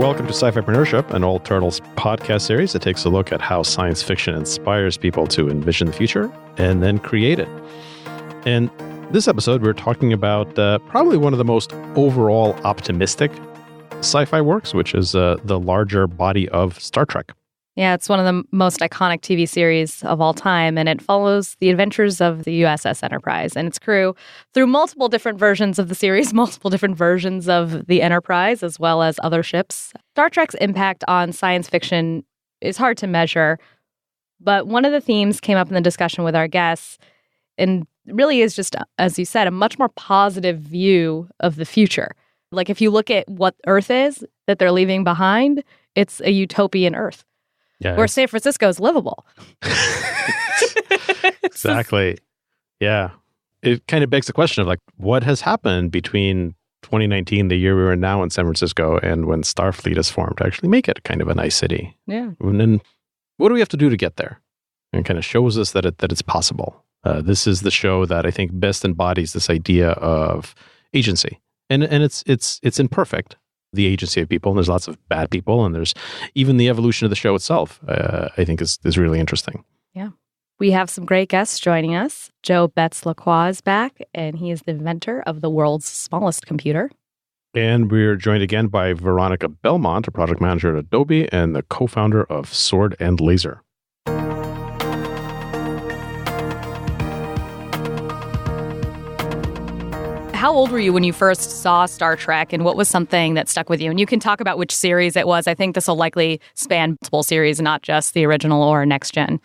Welcome to SciFi-preneurship, an Old Turtles podcast series that takes a look at how science fiction inspires people to envision the future and then create it. In this episode, we're talking about probably one of the most overall optimistic sci-fi works, which is the larger body of Star Trek. Yeah, it's one of the most iconic TV series of all time, and it follows the adventures of the USS Enterprise and its crew through multiple different versions of the series, multiple different versions of the Enterprise, as well as other ships. Star Trek's impact on science fiction is hard to measure, but one of the themes came up in the discussion with our guests, and really is just, as you said, a much more positive view of the future. Like if you look at what Earth is that they're leaving behind, it's a utopian Earth. Yeah, where San Francisco is livable. Exactly. Yeah. It kind of begs the question of like, what has happened between 2019, the year we were now in San Francisco, and when Starfleet is formed to actually make it kind of a nice city? Yeah. And then what do we have to do to get there? And kind of shows us that it's possible. This is the show that I think best embodies this idea of agency. And it's imperfect, the agency of people, and there's lots of bad people, and there's even the evolution of the show itself, I think is really interesting. Yeah. We have some great guests joining us. Joe Betts-LaCroix is back, and he is the inventor of the world's smallest computer. And we're joined again by Veronica Belmont, a project manager at Adobe and the co-founder of Sword and Laser. How old were you when you first saw Star Trek, and what was something that stuck with you? And you can talk about which series it was. I think this will likely span multiple series, not just the original or next gen.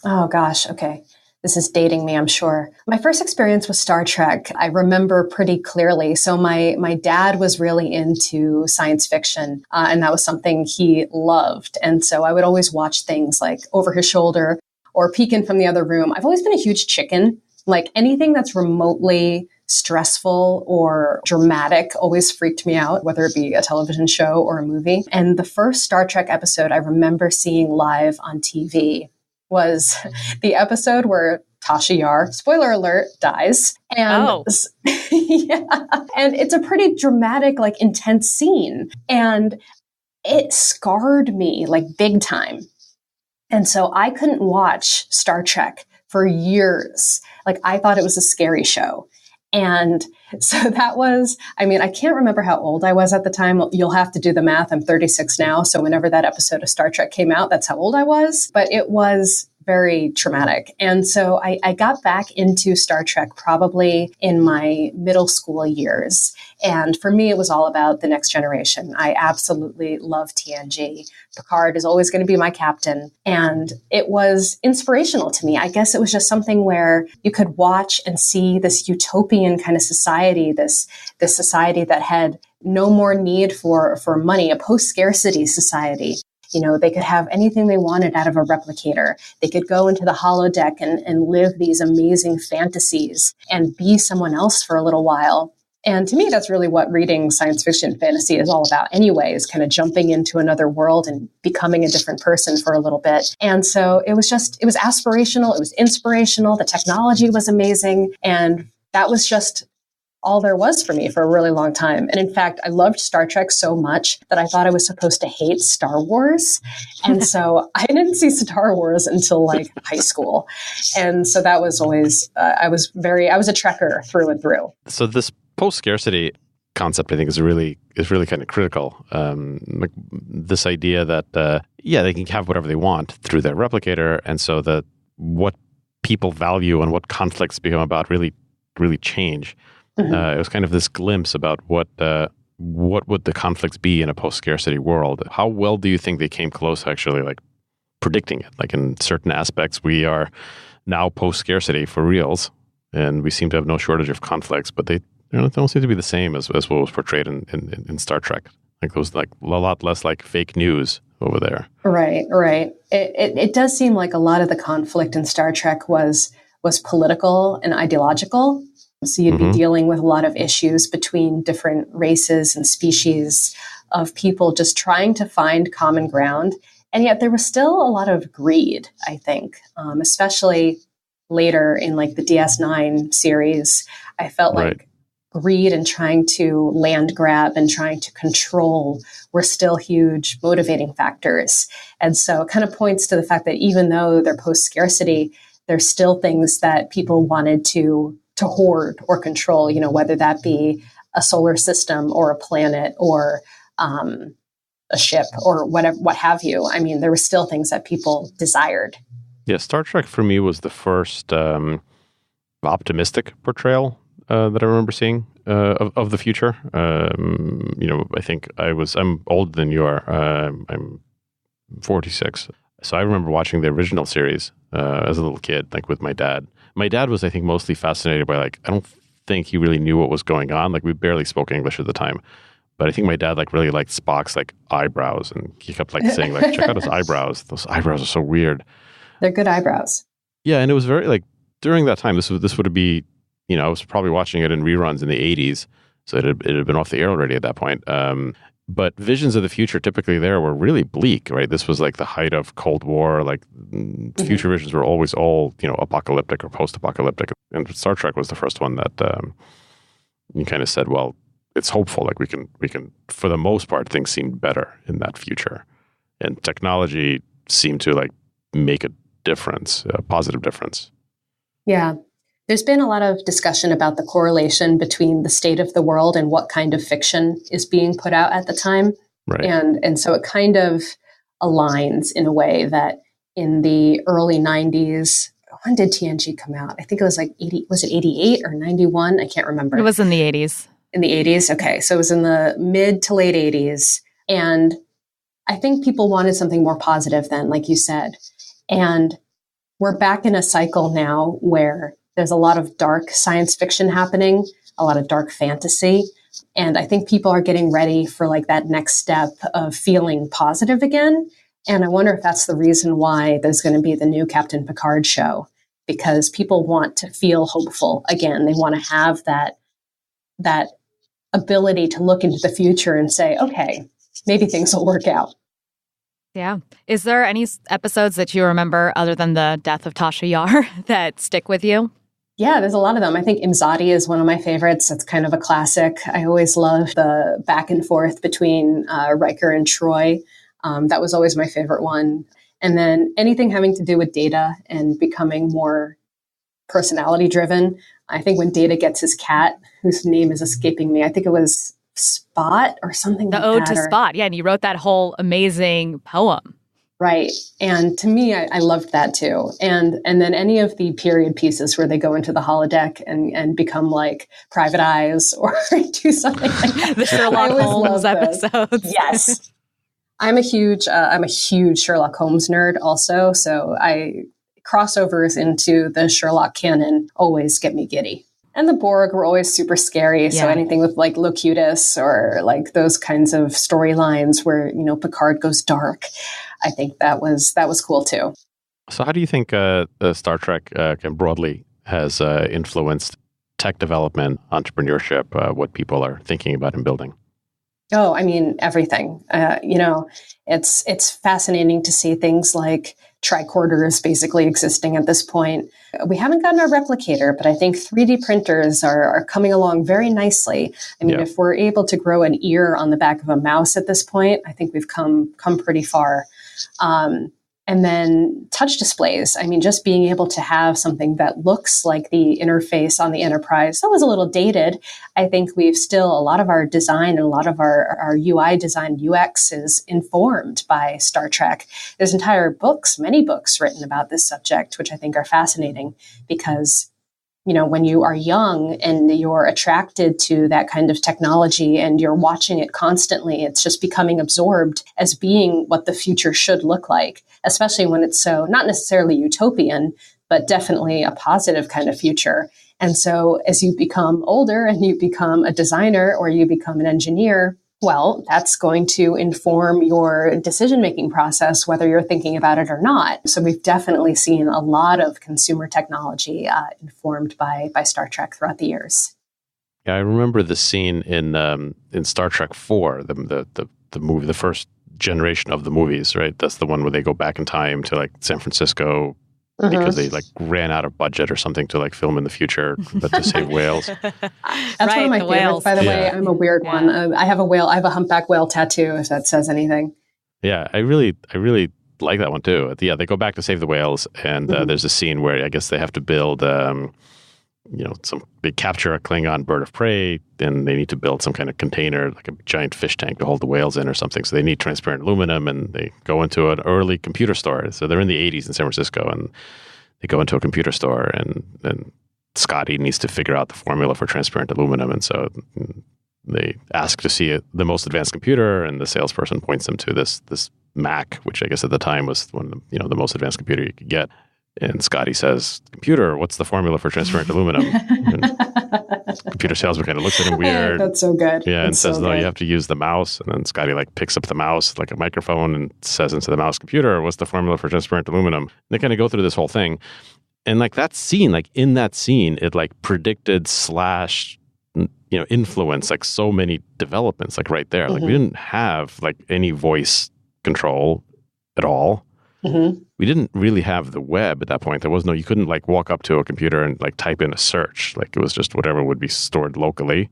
Oh, gosh. Okay. This is dating me, I'm sure. My first experience with Star Trek, I remember pretty clearly. So my dad was really into science fiction, and that was something he loved. And so I would always watch things like over his shoulder or peek in from the other room. I've always been a huge chicken. Like anything that's remotely stressful or dramatic always freaked me out, whether it be a television show or a movie. And the first Star Trek episode I remember seeing live on TV was the episode where Tasha Yar, spoiler alert, dies. And yeah, and it's a pretty dramatic, like intense scene. And it scarred me like big time. And so I couldn't watch Star Trek for years. Like I thought it was a scary show. And so that was, I mean, I can't remember how old I was at the time. You'll have to do the math. I'm 36 now. So whenever that episode of Star Trek came out, that's how old I was. But it was very traumatic. And so I got back into Star Trek probably in my middle school years. And for me, it was all about the next generation. I absolutely love TNG. Picard is always going to be my captain. And it was inspirational to me. I guess it was just something where you could watch and see this utopian kind of society, this society that had no more need for money, a post-scarcity society. You know, they could have anything they wanted out of a replicator. They could go into the holodeck and live these amazing fantasies and be someone else for a little while. And to me, that's really what reading science fiction fantasy is all about anyway, is kind of jumping into another world and becoming a different person for a little bit. And so it was aspirational. It was inspirational. The technology was amazing. And that was just all there was for me for a really long time. And in fact, I loved Star Trek so much that I thought I was supposed to hate Star Wars. And so I didn't see Star Wars until like high school. And so that was always, I was a Trekker through and through. So this post-scarcity concept, I think, is really kind of critical. Like this idea that, they can have whatever they want through their replicator. And so that what people value and what conflicts become about really change. Mm-hmm. It was kind of this glimpse about what would the conflicts be in a post-scarcity world. How well do you think they came close to actually like predicting it? Like in certain aspects, we are now post-scarcity for reals, and we seem to have no shortage of conflicts, but they don't seem to be the same as what was portrayed in Star Trek. Like it was like a lot less like fake news over there. Right. It does seem like a lot of the conflict in Star Trek was political and ideological. So you'd be dealing with a lot of issues between different races and species of people just trying to find common ground. And yet there was still a lot of greed, I think, especially later in like the DS9 series. I felt like greed and trying to land grab and trying to control were still huge motivating factors. And so it kind of points to the fact that even though they're post-scarcity, there's still things that people wanted to hoard or control, whether that be a solar system or a planet or a ship or whatever, what have you. I mean, there were still things that people desired. Yeah, Star Trek for me was the first optimistic portrayal that I remember seeing of the future. I think I'm older than you are. I'm 46. So I remember watching the original series as a little kid, like with my dad. My dad was, I think, mostly fascinated by, I don't think he really knew what was going on. We barely spoke English at the time. But I think my dad really liked Spock's eyebrows, and he kept saying check out his eyebrows. Those eyebrows are so weird. They're good eyebrows. Yeah, and it was very during that time. This would be, I was probably watching it in reruns in the 80s, so it had been off the air already at that point. But visions of the future typically there were really bleak, right? This was the height of Cold War. Future visions were always all apocalyptic or post-apocalyptic, and Star Trek was the first one that you kind of said, well, it's hopeful. We can, for the most part, things seemed better in that future, and technology seemed to make a difference, a positive difference. Yeah. There's been a lot of discussion about the correlation between the state of the world and what kind of fiction is being put out at the time. Right. And so it kind of aligns in a way that in the early 90s, when did TNG come out? I think it was 80, was it 88 or 91? I can't remember. It was in the 80s. In the 80s? Okay. So it was in the mid to late 80s. And I think people wanted something more positive then, like you said. And we're back in a cycle now where there's a lot of dark science fiction happening, a lot of dark fantasy. And I think people are getting ready for that next step of feeling positive again. And I wonder if that's the reason why there's going to be the new Captain Picard show, because people want to feel hopeful again. They want to have that ability to look into the future and say, okay, maybe things will work out. Yeah. Is there any episodes that you remember other than the death of Tasha Yar that stick with you? Yeah, there's a lot of them. I think Imzadi is one of my favorites. It's kind of a classic. I always love the back and forth between Riker and Troy. That was always my favorite one. And then anything having to do with Data and becoming more personality driven. I think when Data gets his cat, whose name is escaping me, I think it was Spot or something like that. The Ode to Spot. Yeah, and you wrote that whole amazing poem. Right. And to me, I loved that too. And then any of the period pieces where they go into the holodeck and become Private Eyes or do something like that. The Sherlock Holmes episodes. Yes. I'm a huge Sherlock Holmes nerd also. So crossovers into the Sherlock canon always get me giddy. And the Borg were always super scary. So anything with Locutus or those kinds of storylines where, Picard goes dark, I think that was cool too. So how do you think Star Trek broadly has influenced tech development, entrepreneurship, what people are thinking about and building? Oh, I mean, everything. It's fascinating to see things like tricorders basically existing at this point. We haven't gotten a replicator, but I think 3D printers are coming along very nicely. I mean, if we're able to grow an ear on the back of a mouse at this point, I think we've come pretty far. And then touch displays. I mean, just being able to have something that looks like the interface on the Enterprise, that was a little dated. I think we've still, a lot of our design and a lot of our UI design, UX is informed by Star Trek. There's many books written about this subject, which I think are fascinating because when you are young and you're attracted to that kind of technology and you're watching it constantly, it's just becoming absorbed as being what the future should look like, especially when it's so not necessarily utopian, but definitely a positive kind of future. And so as you become older and you become a designer or you become an engineer, well, that's going to inform your decision-making process, whether you're thinking about it or not. So we've definitely seen a lot of consumer technology informed by Star Trek throughout the years. Yeah, I remember the scene in Star Trek 4, the movie, the first generation of the movies, right? That's the one where they go back in time to San Francisco because they like ran out of budget or something to like film in the future, but to save whales. That's one of my favorites, whales. By the way. I'm a weird one. I have a whale. I have a humpback whale tattoo, if that says anything. Yeah, I really like that one too. Yeah, they go back to save the whales, and there's a scene where I guess they have to build, they capture a Klingon bird of prey, and they need to build some kind of container, like a giant fish tank to hold the whales in or something. So they need transparent aluminum, and they go into an early computer store. So they're in the 80s in San Francisco, and they go into a computer store, and Scotty needs to figure out the formula for transparent aluminum. And so they ask to see the most advanced computer, and the salesperson points them to this Mac, which I guess at the time was one of the most advanced computer you could get. And Scotty says, "Computer, what's the formula for transparent aluminum?" And computer salesman kind of looks at him weird. That's so good. Yeah, and says, so "No, good. you have to use the mouse." And then Scotty like picks up the mouse like a microphone and says into the mouse, "Computer, what's the formula for transparent aluminum?" And they kind of go through this whole thing. And like that scene, like in that scene, it like predicted / influence like so many developments like right there. Like we didn't have like any voice control at all. We didn't really have the web at that point. You couldn't like walk up to a computer and like type in a search. Like it was just whatever would be stored locally.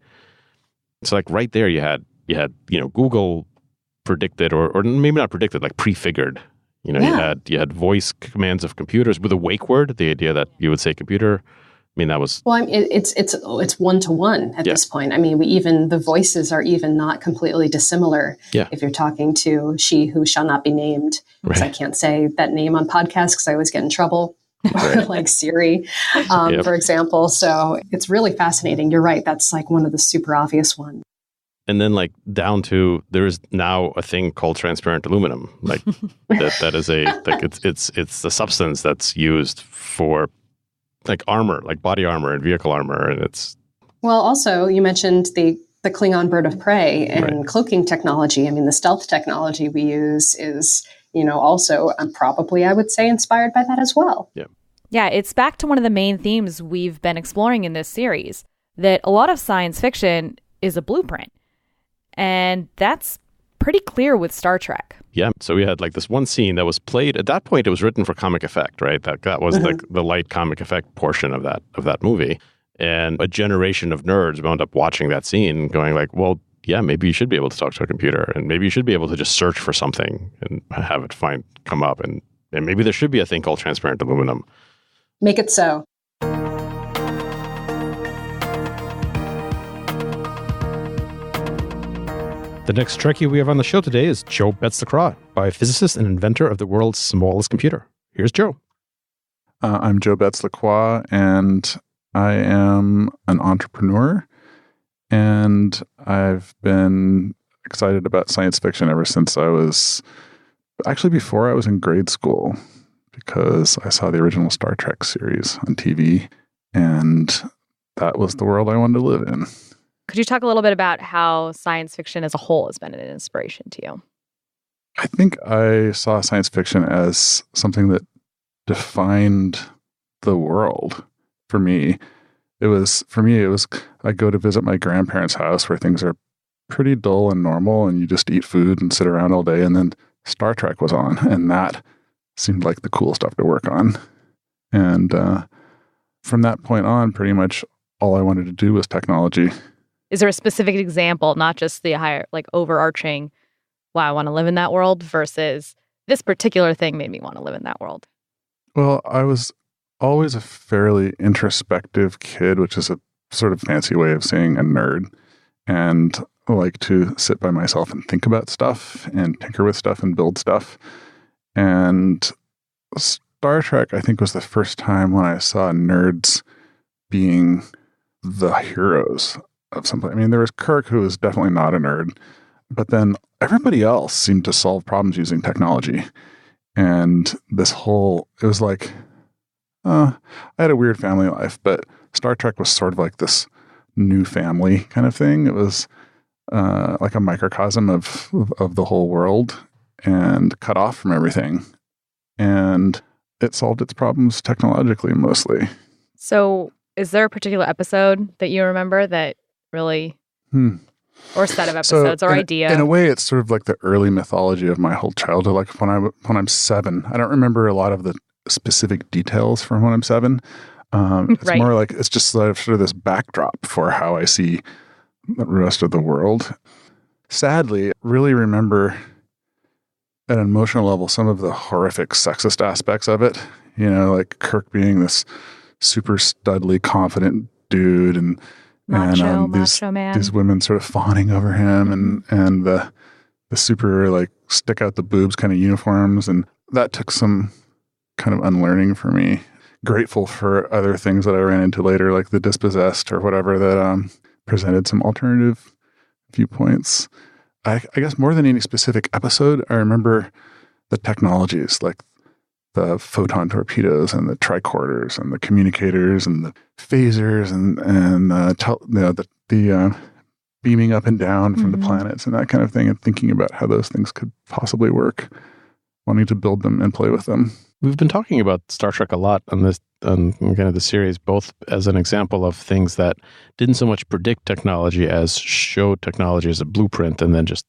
So like right there you had Google predicted or maybe not predicted, like prefigured. You had voice commands of computers with a wake word, the idea that you would say computer. I mean, that was... Well, it's one-to-one at this point. I mean, the voices are even not completely dissimilar. Yeah. If you're talking to she who shall not be named, because I can't say that name on podcasts because I always get in trouble, or like Siri, for example. So it's really fascinating. You're right. That's like one of the super obvious ones. And then like down to there is now a thing called transparent aluminum. Like that is it's the substance that's used for like armor, like body armor and vehicle armor, and it's... Well, also, you mentioned the Klingon bird of prey and cloaking technology. I mean, the stealth technology we use is, also probably, I would say, inspired by that as well. Yeah. Yeah, it's back to one of the main themes we've been exploring in this series, that a lot of science fiction is a blueprint. And that's pretty clear with Star Trek. Yeah. So we had like this one scene that was played at that point. It was written for comic effect, right? That was the light comic effect portion of that movie. And a generation of nerds wound up watching that scene going like, well, yeah, maybe you should be able to talk to a computer, and maybe you should be able to just search for something and have it come up. And maybe there should be a thing called transparent aluminum. Make it so. The next Trekkie we have on the show today is Joe Betts-LaCroix, biophysicist and inventor of the world's smallest computer. Here's Joe. I'm Joe Betts-LaCroix, and I am an entrepreneur, and I've been excited about science fiction ever since before I was in grade school, because I saw the original Star Trek series on TV, and that was the world I wanted to live in. Could you talk a little bit about how science fiction as a whole has been an inspiration to you? I think I saw science fiction as something that defined the world for me. It was I go to visit my grandparents' house where things are pretty dull and normal, and you just eat food and sit around all day, and then Star Trek was on, and that seemed like the cool stuff to work on. And from that point on, pretty much all I wanted to do was technology. Is there a specific example, not just the higher, like overarching, wow, I want to live in that world, versus this particular thing made me want to live in that world? Well, I was always a fairly introspective kid, which is a sort of fancy way of saying a nerd, and I like to sit by myself and think about stuff and tinker with stuff and build stuff. And Star Trek, I think, was the first time when I saw nerds being the heroes of something. I mean, there was Kirk, who was definitely not a nerd, but then everybody else seemed to solve problems using technology. And it was like, I had a weird family life, but Star Trek was sort of like this new family kind of thing. It was like a microcosm of the whole world and cut off from everything. And it solved its problems technologically mostly. So is there a particular episode that you remember that really, or set of episodes or idea? In a way, it's sort of like the early mythology of my whole childhood. Like when I'm 7, I don't remember a lot of the specific details from when I'm 7. It's Right. more like it's just sort of this backdrop for how I see the rest of the world. Sadly, really remember at an emotional level some of the horrific sexist aspects of it. Like Kirk being this super studly, confident dude, and Macho man. these women sort of fawning over him, and the super like stick out the boobs kind of uniforms, and that took some kind of unlearning for me. Grateful for other things that I ran into later, like the Dispossessed or whatever, that presented some alternative viewpoints. I guess more than any specific episode, I remember the technologies, like the photon torpedoes and the tricorders and the communicators and the phasers and the beaming up and down from the planets and that kind of thing, and thinking about how those things could possibly work, wanting to build them and play with them. We've been talking about Star Trek a lot on this, kind of the series, both as an example of things that didn't so much predict technology as showed technology as a blueprint, and then just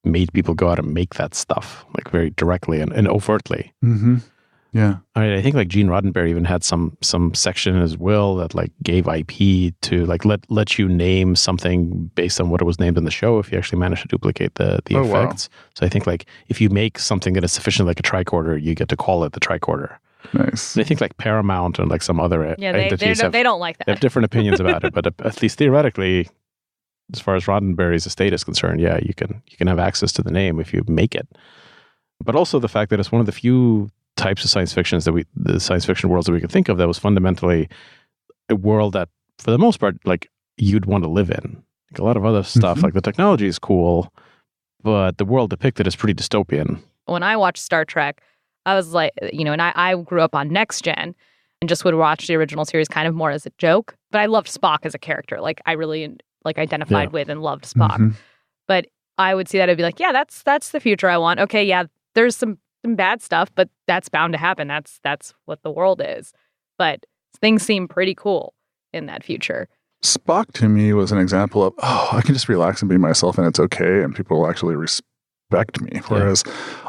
made people go out and make that stuff, like very directly and overtly. Mm-hmm. Yeah. I think like Gene Roddenberry even had some section in his will that like gave IP to like let you name something based on what it was named in the show if you actually managed to duplicate the effects. Wow. So I think like if you make something that is sufficiently like a tricorder, you get to call it the tricorder. Nice. And I think like Paramount and like some other entities they don't like that. They have different opinions about it, but at least theoretically, as far as Roddenberry's estate is concerned, yeah, you can have access to the name if you make it. But also the fact that it's one of the few types of the science fiction worlds that we could think of that was fundamentally a world that, for the most part, like you'd want to live in. Like a lot of other stuff, like the technology is cool, but the world depicted is pretty dystopian. When I watched Star Trek, I was like, and I grew up on Next Gen and just would watch the original series kind of more as a joke. But I loved Spock as a character. Like I really identified with and loved Spock. But I would see that, I'd be like, yeah, that's the future I want. Okay, yeah, there's some bad stuff, but that's bound to happen. That's what the world is. But things seem pretty cool in that future. Spock to me was an example of, I can just relax and be myself and it's okay, and people will actually respect me. Whereas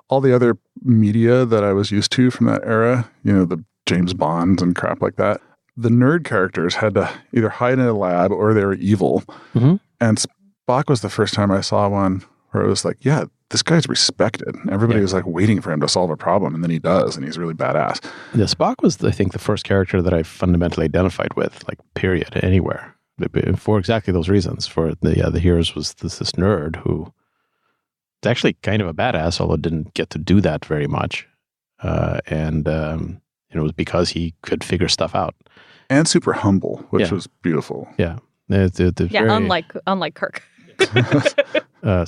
all the other media that I was used to from that era, the James Bonds and crap like that, the nerd characters had to either hide in a lab or they were evil. Mm-hmm. And Spock was the first time I saw one where it was like, yeah, this guy's respected. Everybody was like waiting for him to solve a problem, and then he does, and he's really badass. Yeah, Spock was, I think, the first character that I fundamentally identified with, like, period, anywhere, for exactly those reasons. For the heroes was this nerd who was actually kind of a badass, although didn't get to do that very much, and it was because he could figure stuff out, and super humble, which was beautiful. Yeah, unlike Kirk.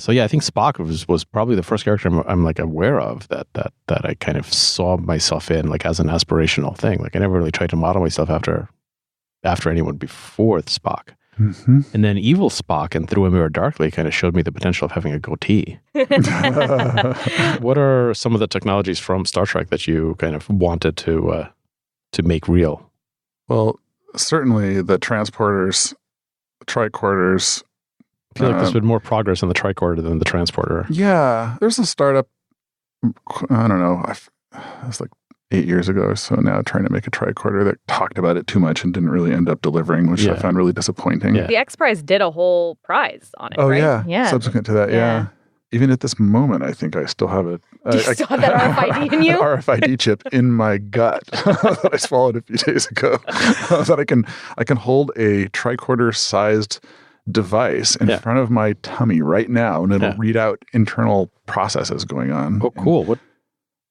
So yeah, I think Spock was probably the first character I'm like aware of that I kind of saw myself in, like as an aspirational thing. Like I never really tried to model myself after anyone before Spock. Mm-hmm. And then evil Spock and Through a Mirror Darkly kind of showed me the potential of having a goatee. What are some of the technologies from Star Trek that you kind of wanted to make real? Well, certainly the transporters, tricorders. I feel like there's been more progress on the tricorder than the transporter. Yeah. There's a startup, I don't know, it was like 8 years ago or so now, trying to make a tricorder that talked about it too much and didn't really end up delivering, which I found really disappointing. Yeah. The X Prize did a whole prize on it, right? Yeah. Subsequent to that, Even at this moment, I think I still have Do you still have that RFID in you? An RFID chip in my gut that I swallowed a few days ago. That I can hold a tricorder-sized device in front of my tummy right now, and it'll read out internal processes going on. Oh, cool.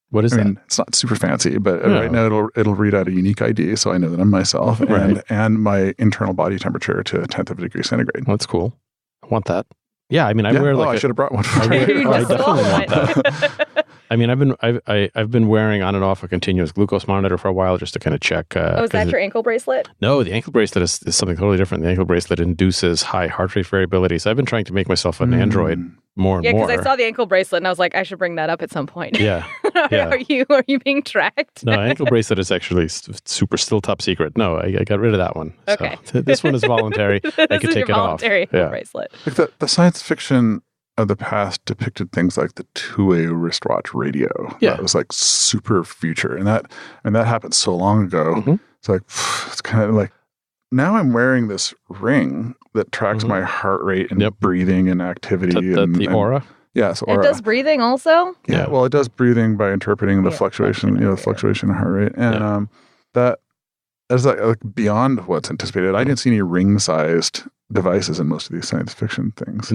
What is that? I mean, it's not super fancy, but right now it'll read out a unique ID, so I know that I'm myself, and my internal body temperature to a 10th of a degree centigrade. That's cool. I want that. Yeah, I mean, I wear like I should have brought one. I definitely want that. I mean, I've been wearing on and off a continuous glucose monitor for a while just to kind of check. Is that your ankle bracelet? No, the ankle bracelet is something totally different. The ankle bracelet induces high heart rate variability. So I've been trying to make myself an android more and more. Yeah, because I saw the ankle bracelet and I was like, I should bring that up at some point. Yeah. Are you being tracked? No, ankle bracelet is actually super still top secret. No, I got rid of that one. Okay. So this one is voluntary. I can take it off. Voluntary ankle bracelet. Like the science fiction of the past depicted things like the two-way wristwatch radio. Yeah. That was like super future. And that happened so long ago. Mm-hmm. It's like, it's kind of like, now I'm wearing this ring that tracks my heart rate and breathing and activity. The Aura? Yes, Aura. It does breathing also? Yeah, well, it does breathing by interpreting the fluctuation, the fluctuation in heart rate. And that is like beyond what's anticipated. I didn't see any ring-sized devices in most of these science fiction things.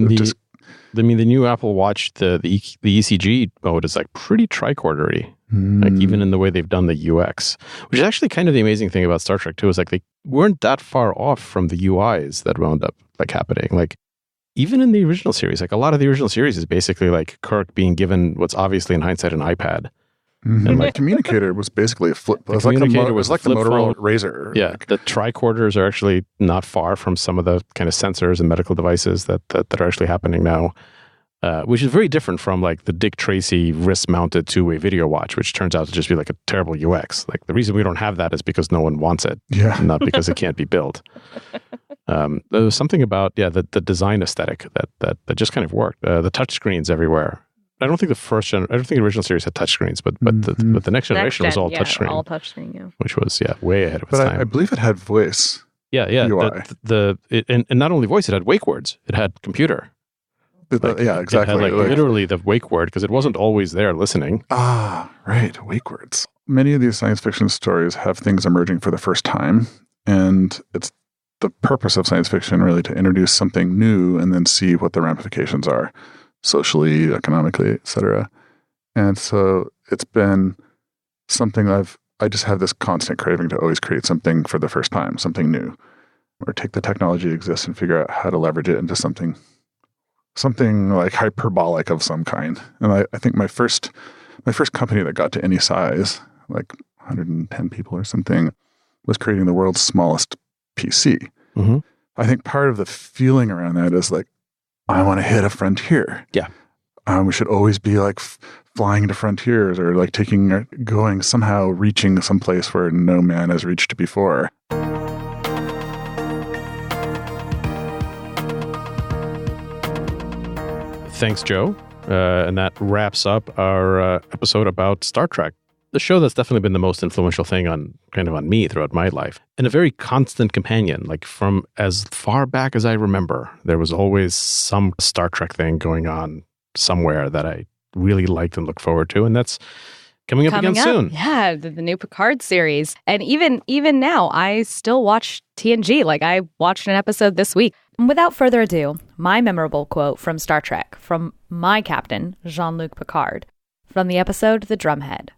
The new Apple Watch, the ECG mode is like pretty tricordery, like even in the way they've done the UX, which is actually kind of the amazing thing about Star Trek too, is like they weren't that far off from the UIs that wound up like happening. Like even in the original series, like a lot of the original series is basically like Kirk being given what's obviously in hindsight an iPad. Mm-hmm. And like communicator was basically a flip. It was like the Motorola Razr. Yeah, the tricorders are actually not far from some of the kind of sensors and medical devices that are actually happening now, which is very different from like the Dick Tracy wrist-mounted two-way video watch, which turns out to just be like a terrible UX. Like the reason we don't have that is because no one wants it, not because it can't be built. There was something about the design aesthetic that just kind of worked. The touch screens everywhere. I don't think the original series had touchscreens, but the next generation was all touchscreen. All touchscreen, yeah. Which was way ahead of its time. I believe it had voice. Yeah. UI. And not only voice, it had wake words. It had computer. Exactly. It had literally the wake word because it wasn't always there listening. Ah, right. Wake words. Many of these science fiction stories have things emerging for the first time, and it's the purpose of science fiction really to introduce something new and then see what the ramifications are. Socially, economically, etc. And so it's been something I just have this constant craving to always create something for the first time, something new, or take the technology that exists and figure out how to leverage it into something like hyperbolic of some kind. And I think my first company that got to any size, like 110 people or something, was creating the world's smallest PC. Mm-hmm. I think part of the feeling around that is like, I want to hit a frontier. Yeah. We should always be like flying to frontiers or like going somehow reaching someplace where no man has reached before. Thanks, Joe. And that wraps up our episode about Star Trek. The show that's definitely been the most influential thing on me throughout my life, and a very constant companion. Like from as far back as I remember, there was always some Star Trek thing going on somewhere that I really liked and looked forward to, and that's coming up again soon. Yeah, the new Picard series, and even now, I still watch TNG. Like I watched an episode this week. Without further ado, my memorable quote from Star Trek from my captain, Jean-Luc Picard, from the episode "The Drumhead."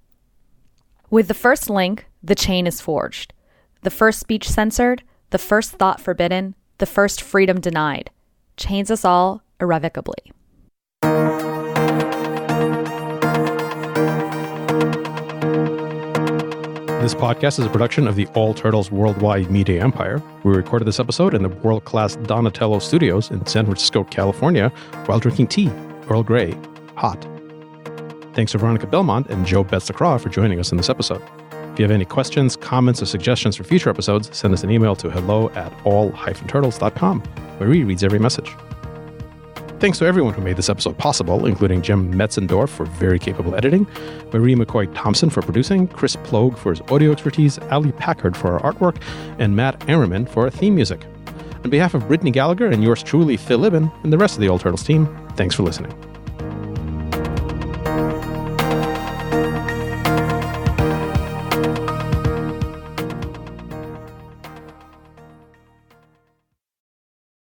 With the first link, the chain is forged. The first speech censored, the first thought forbidden, the first freedom denied. Chains us all irrevocably. This podcast is a production of the All Turtles Worldwide Media Empire. We recorded this episode in the world-class Donatello Studios in San Francisco, California, while drinking tea, Earl Grey, hot. Thanks to Veronica Belmont and Joe Betts-LaCroix for joining us in this episode. If you have any questions, comments, or suggestions for future episodes, send us an email to hello@all-turtles.com. Marie reads every message. Thanks to everyone who made this episode possible, including Jim Metzendorf for very capable editing, Marie McCoy-Thompson for producing, Chris Plogue for his audio expertise, Ali Packard for our artwork, and Matt Amerman for our theme music. On behalf of Brittney Gallagher and yours truly, Phil Libin, and the rest of the All Turtles team, thanks for listening.